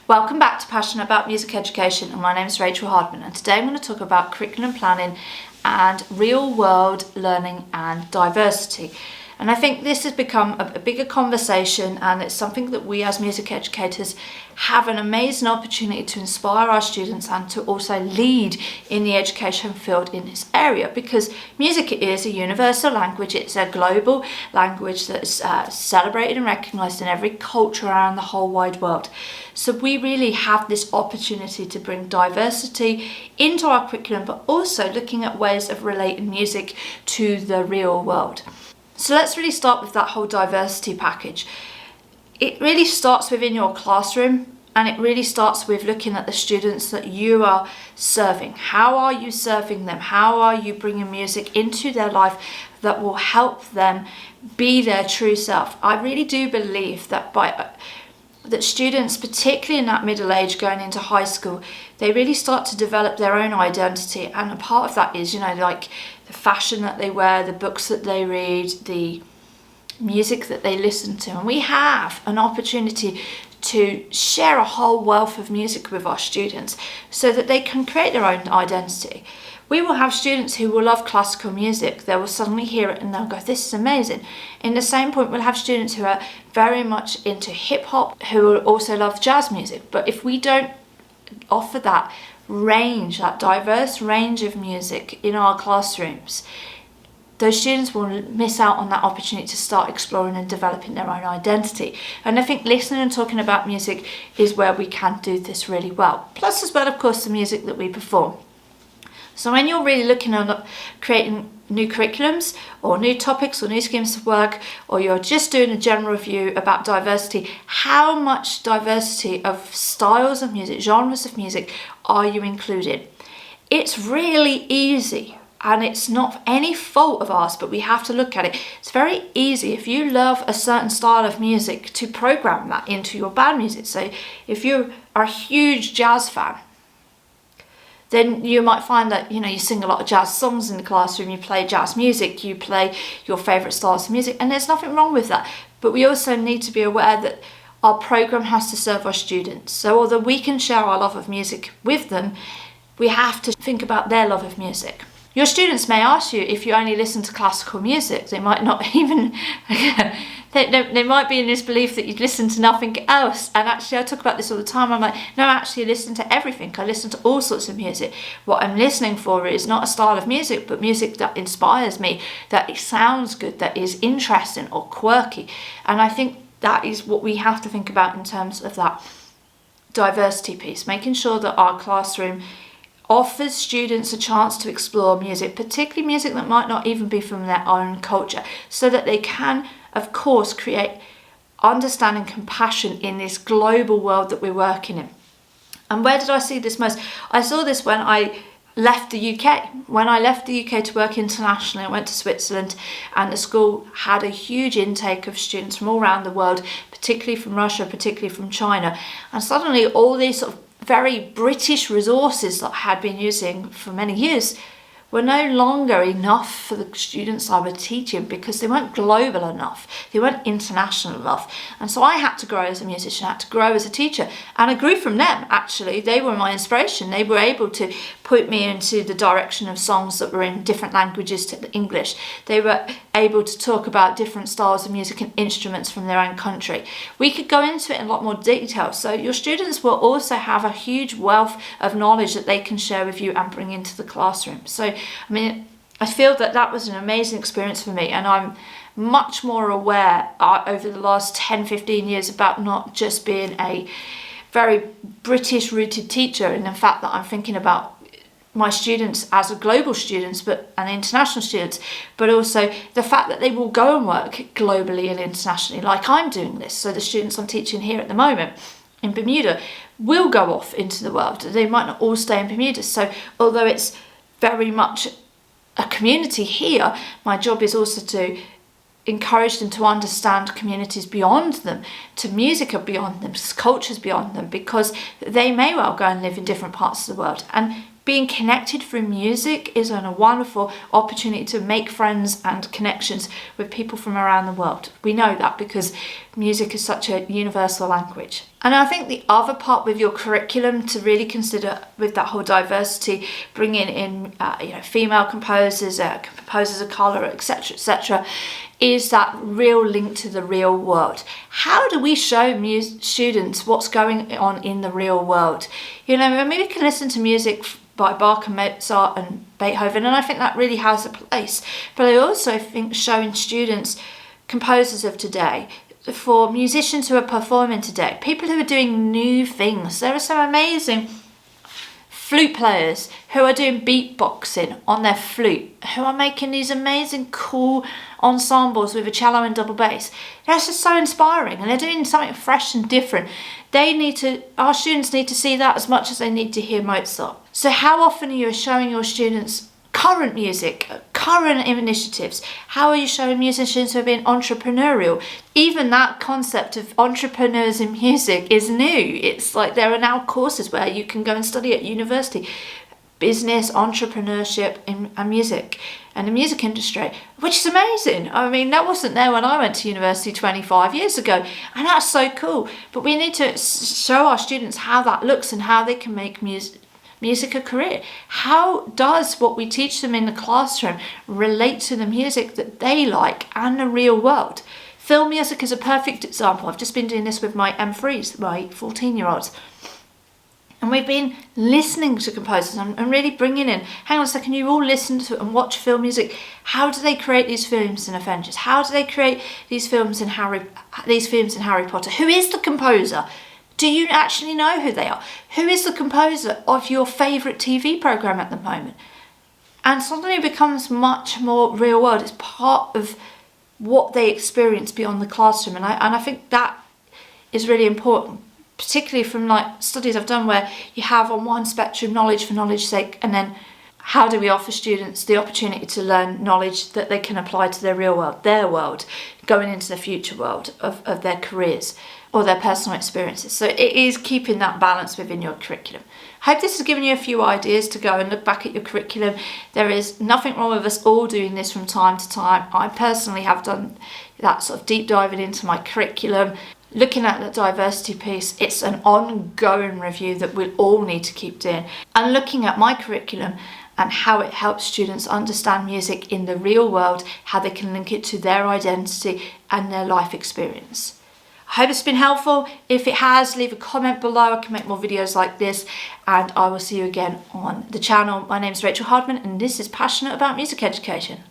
Welcome back to Passionate About Music Education, and my name is Rachel Hardman, and today I'm going to talk about curriculum planning and real world learning and diversity. And I think this has become a bigger conversation, and it's something that we as music educators have an amazing opportunity to inspire our students and to also lead in the education field in this area, because music is a universal language. It's a global language that's celebrated and recognised in every culture around the whole wide world. So we really have this opportunity to bring diversity into our curriculum, but also looking at ways of relating music to the real world. So let's really start with that whole diversity package. It really starts within your classroom, and it really starts with looking at the students that you are serving. How are you serving them? How are you bringing music into their life that will help them be their true self? I really do believe that that students, particularly in that middle age going into high school, they really start to develop their own identity, and a part of that is, like the fashion that they wear, the books that they read, the music that they listen to. And we have an opportunity to share a whole wealth of music with our students so that they can create their own identity. We will have students who will love classical music. They will suddenly hear it and they'll go, this is amazing. In the same point, we'll have students who are very much into hip hop, who will also love jazz music. But if we don't offer that range, that diverse range of music in our classrooms, those students will miss out on that opportunity to start exploring and developing their own identity. And I think listening and talking about music is where we can do this really well. Plus, as well, of course, the music that we perform. So when you're really looking at creating new curriculums or new topics or new schemes of work, or you're just doing a general review about diversity, how much diversity of styles of music, genres of music are you including? It's really easy, and it's not any fault of ours, but we have to look at it. It's very easy, if you love a certain style of music, to program that into your band music. So if you are a huge jazz fan, then you might find that, you sing a lot of jazz songs in the classroom, you play jazz music, you play your favourite styles of music, and there's nothing wrong with that. But we also need to be aware that our programme has to serve our students. So although we can share our love of music with them, we have to think about their love of music. Your students may ask you if you only listen to classical music. They might not even, they might be in this belief that you'd listen to nothing else. And actually, I talk about this all the time. I'm like, no, actually, I listen to everything. I listen to all sorts of music. What I'm listening for is not a style of music, but music that inspires me, that it sounds good, that is interesting or quirky. And I think that is what we have to think about in terms of that diversity piece, making sure that our classroom offers students a chance to explore music, particularly music that might not even be from their own culture, so that they can, of course, create understanding, compassion in this global world that we're working in. And where did I see this most? I saw this when I left the UK. When I left the UK to work internationally, I went to Switzerland, and the school had a huge intake of students from all around the world, particularly from Russia, particularly from China. And suddenly all these sort of very British resources that I had been using for many years were no longer enough for the students I were teaching, because they weren't global enough, they weren't international enough. And so I had to grow as a musician, I had to grow as a teacher, and I grew from them. Actually, they were my inspiration. They were able to put me into the direction of songs that were in different languages to the English. They were able to talk about different styles of music and instruments from their own country. We could go into it in a lot more detail. So your students will also have a huge wealth of knowledge that they can share with you and bring into the classroom. So I feel that was an amazing experience for me, and I'm much more aware over the last 10-15 years about not just being a very British rooted teacher, and the fact that I'm thinking about my students as a global students and international students, but also the fact that they will go and work globally and internationally, like I'm doing this. So the students I'm teaching here at the moment in Bermuda will go off into the world. They might not all stay in Bermuda. So although it's very much a community here, my job is also to encourage them to understand communities beyond them, to music beyond them, to cultures beyond them, because they may well go and live in different parts of the world and being connected through music is a wonderful opportunity to make friends and connections with people from around the world. We know that because music is such a universal language. And I think the other part with your curriculum to really consider with that whole diversity, bringing in female composers, composers of colour, etc., is that real link to the real world. How do we show students what's going on in the real world? When we can listen to music by Bach and Mozart and Beethoven, and I think that really has a place. But I also think showing students composers of today, for musicians who are performing today, people who are doing new things. There are some amazing flute players who are doing beatboxing on their flute, who are making these amazing cool ensembles with a cello and double bass. That's just so inspiring, and they're doing something fresh and different. Our students need to see that as much as they need to hear Mozart. So how often are you showing your students current music, current initiatives? How are you showing musicians who are being entrepreneurial? Even that concept of entrepreneurs in music is new. It's like there are now courses where you can go and study at university, business, entrepreneurship and music and the music industry, which is amazing. I mean, that wasn't there when I went to university 25 years ago, and that's so cool. But we need to show our students how that looks and how they can make music a career. How does what we teach them in the classroom relate to the music that they like and the real world? Film music is a perfect example. I've just been doing this with my M3s, my 14-year-olds. And we've been listening to composers and really bringing in, hang on a second, you all listen to and watch film music. How do they create these films in Avengers? How do they create these films in Harry Potter? Who is the composer? Do you actually know who they are? Who is the composer of your favourite TV programme at the moment? And suddenly it becomes much more real world. It's part of what they experience beyond the classroom. And I think that is really important, particularly from like studies I've done where you have on one spectrum knowledge for knowledge's sake, and then how do we offer students the opportunity to learn knowledge that they can apply to their real world, their world, going into the future world of their careers or their personal experiences. So it is keeping that balance within your curriculum. I hope this has given you a few ideas to go and look back at your curriculum. There is nothing wrong with us all doing this from time to time. I personally have done that sort of deep diving into my curriculum, looking at the diversity piece. It's an ongoing review that we'll all need to keep doing, and looking at my curriculum and how it helps students understand music in the real world, how they can link it to their identity and their life experience. I hope it's been helpful. If it has, leave a comment below. I can make more videos like this, and I will see you again on the channel. My name is Rachel Hardman, and this is Passionate About Music Education.